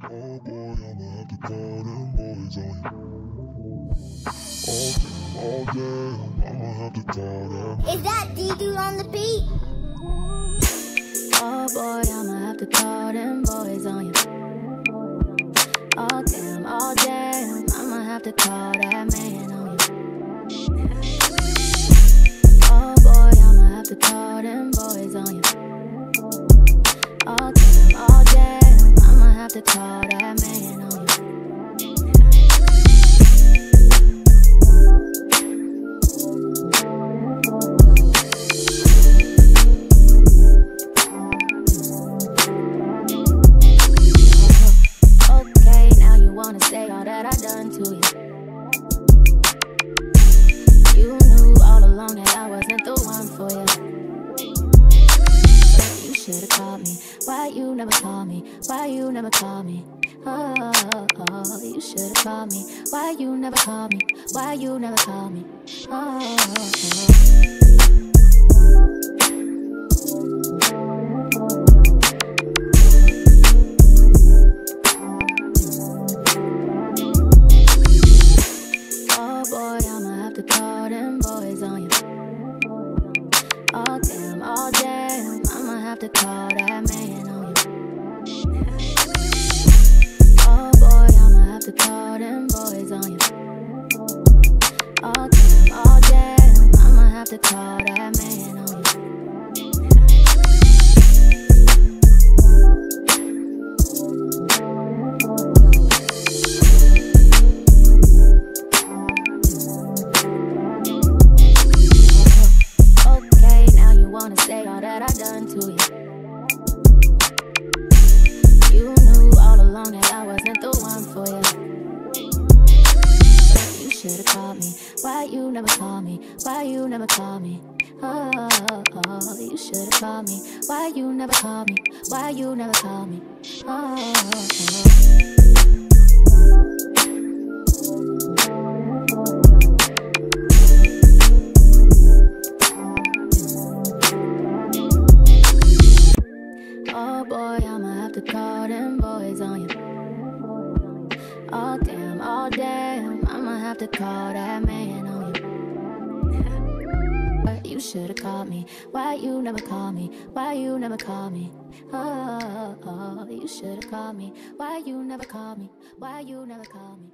Oh boy, I'ma have to call them boys on you. Oh damn, I'ma have to call them. Is that D-Dude on the beat? Oh boy, I'ma have to call them boys on you. Oh damn, I'ma have to call that man on you. Oh boy, I'ma have to call them boys on you. Oh damn, I'ma have to call that man on you. Okay, now you wanna say all that I done to you. You knew all along that I wasn't the one for you. You should've called me. Why you never call me? Why you never call me? Oh, you should've called me. Why you never call me? Why you never call me? Oh boy, I'ma have to call them boys on you. Oh damn, I'ma have to call that man on you. Oh boy, I'ma have to call them boys on you. Oh damn, I'ma have to call that man on you. Okay, now you wanna say all that I done to you. You knew all along that I wasn't the one for you. You should've called me. Why you never call me? Why you never call me? Oh, you should've called me. Why you never call me? Why you never call me? Oh boy, I'ma have to call them boys on you. Oh damn, I'ma have to call that man on you. You should've called me. Why you never call me? Why you never call me? Oh, you should've called me. Why you never call me? Why you never call me?